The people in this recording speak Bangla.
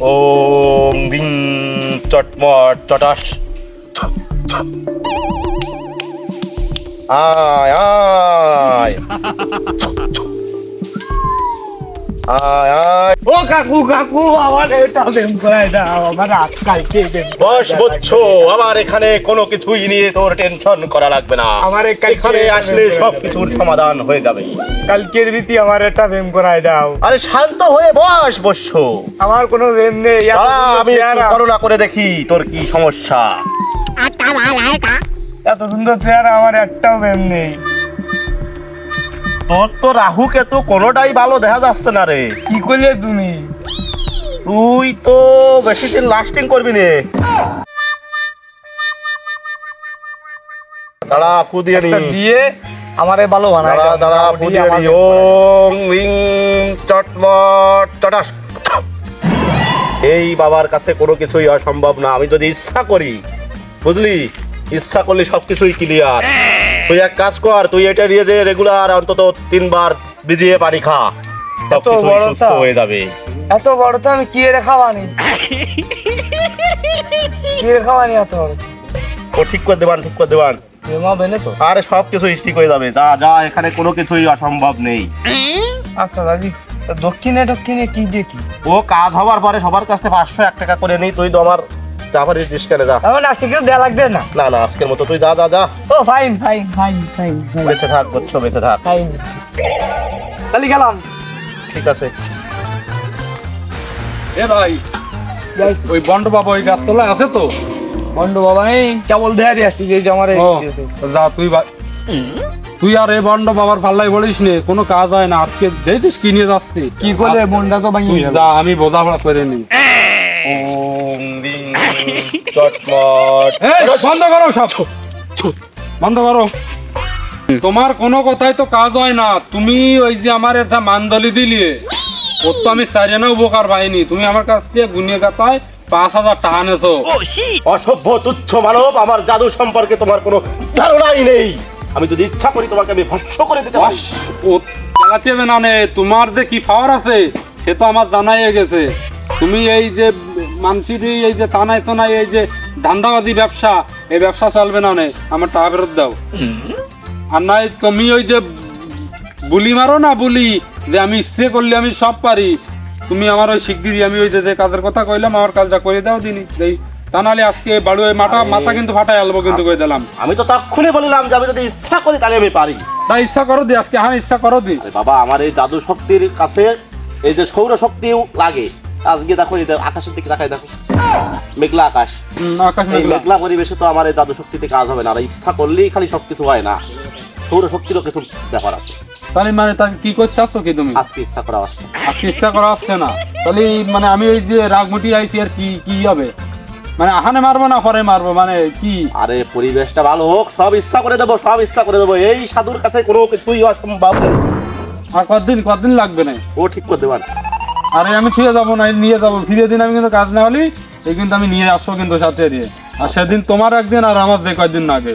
ওং রিং চটমট চটাস। আয় আয় আয় আয়। ও কাকু কাকু আমার এটা বেম করাই দাও, আমার আজকালকে বেম বস বুঝছো, আমার এখানে কোনো কিছুই নিয়ে তোর টেনশন করা লাগবে না। আমার এখানে আসলে সব কিছুর সমাধান হয়ে যাবে। কালকের রীতি আমার একটা বেম করাই দাও। আরে শান্ত হয়ে বস বসছো। আমার কোনো বেম নেই। আমি একটু করুণা করে দেখি তোর কি সমস্যা। এত সুন্দর চেহারা, আমার একটাও বেম নেই। তোর তো রাহু কেতু কোনোটাই ভালো দেখা যাচ্ছে না রে। কি করলে তুমি? তুই তো বেশি দিন লাস্টিং করবি নে। দাঁড়া ফু দিয়ে নি। দিয়ে আমারে ভালো বানাই দাঁড়া দাঁড়া ফু দিয়ে নি। ওং রিং চটমট চটাস। এই বাবার কাছে কোনো কিছুই অসম্ভব না। আমি যদি ইচ্ছা করি, বুঝলি, ইচ্ছা করলে সবকিছুই ক্লিয়ার। তুই এক কাজ কর, তুই এটা নিয়ে যে রেগুলার অন্তত 3 বার ভিজিয়ে পানি খা, সবকিছু বড় সুস্থ তা? হয়ে যাবে। এত বড় তো আমি কি রে খাওয়ানি, কি রে খাওয়ানি এত বড়? ও ঠিক করে দেবান, ঠিক করে দেবান। বেমা বেনে তো। আরে সবকিছু ঠিক হয়ে যাবে। যা যা, এখানে কোনো কিছুই অসম্ভব নেই। আচ্ছা দাদি, তো দক্ষিণে দক্ষিণে কি দেখি? ও কাজ হবার পরে সবার কাছ থেকে 501 টাকা করে নেই। তুই তো আমার চাপারি ডিসকানে যা। এখন আজকে কেউ দেয়া লাগবে না। না না, আজকের মতো তুই যা যা যা। ও ফাইন ফাইন ফাইন ফাইন বেঁচে থাক বচ্চ, বেঁচে থাক। ফাইন। তাহলে গেলাম। ঠিক আছে। এ ভাই, ওই বন্ড বাবা ওই গাছতলায় আছে তো? বন্ধু বাবা এই কেবল দেয়া দিয়ে আসছি যে আমারে ও, যা তুই আর এই বন্ড বাবার পাল্লাই বলিস নে, কোনো কাজ হয় না। আজকে দেখছিস কি নিয়ে যাচ্ছি। কি করলে মনটা তো ভাঙি তুই যা, আমি বোঝাপড়া করে নি। ওং রিং চটমট। এই বন্ধ করো সব, বন্ধ করো। তোমার কোনো কথাই তো কাজ হয় না। তুমি ওই যে আমার একটা মানদলি দিলে, ওর তো আমি চারিয়ে না উপকার পাইনি। তুমি আমার কাছ থেকে গুনিয়ে গাতায় 5,000 টাকা নেছো। অসভ্য তুচ্ছ মানব, আমার জাদু সম্পর্কে তোমার কোনো ধারণাই নেই। আমি যদি ইচ্ছা করি তোমাকে আমি ভস্ম করে দিতে পারি। ও চালাতে হবে না নে, তোমার যে কি পাওয়ার আছে সে তো আমার জানাই গেছে। তুমি এই যে মানসির এই যে টানাই টানাই এই যে ধান্দাবাজি ব্যবসা, এই ব্যবসা চলবে না নে, আমার টাকা ফেরত দাও। আর নাই তুমি ওই যে বুলি মারো না, বুলি যে আমি ইচ্ছে করলে আমি সব পারি। তুমি আমার ওই শিগগিরই আমি ওই যে কাজের কথা কইলাম, আমার কাজটা করে দাও দিনি। এই তা নাহলে আজকে বাড়ু ওই মাথা কিন্তু ফাটাই আলবো কিন্তু কই দিলাম। আমি তো তখনই বললাম যে আমি যদি ইচ্ছা করি তাহলে আমি পারি। তাই ইচ্ছা করো দি আজকে, হ্যাঁ ইচ্ছা করো দি। আরে বাবা, আমার এই জাদু শক্তির কাছে এই যে সৌর শক্তিও লাগে। আজকে দেখো, এই আকাশের দিকে তাকাই দেখো, মেঘলা আকাশ। আকাশ এই মেঘলা পরিবেশে তো আমার এই জাদু শক্তিতে কাজ হবে না। আর ইচ্ছা করলেই খালি সবকিছু হয় না, সৌর শক্তিরও কিছু ব্যাপার আছে। তাহলে মানে তাহলে কি করতে আসছো কি তুমি? আজকে ইচ্ছা করা আসছে। আজকে ইচ্ছা করা আসছে না, তাহলে মানে আমি ওই যে রাগমুটি আইছি আর কি কি হবে? মানে আহানে মারবো না পরে মারবো, মানে কি? আরে পরিবেশটা ভালো হোক, সব ইচ্ছা করে দেবো, সব ইচ্ছা করে দেবো। এই সাধুর কাছে কোনো কিছুই অসম্ভব নেই। আর কতদিন লাগবে না? ও ঠিক করে দেবেন। আরে আমি ছুঁয়ে যাবো না, নিয়ে যাবো ফিরে দিন। আমি কিন্তু কাজ না হলে এই কিন্তু আমি নিয়ে আসবো কিন্তু সাথে দিয়ে। আর সেদিন তোমার একদিন আর আমার যে কয়েকদিন আগে।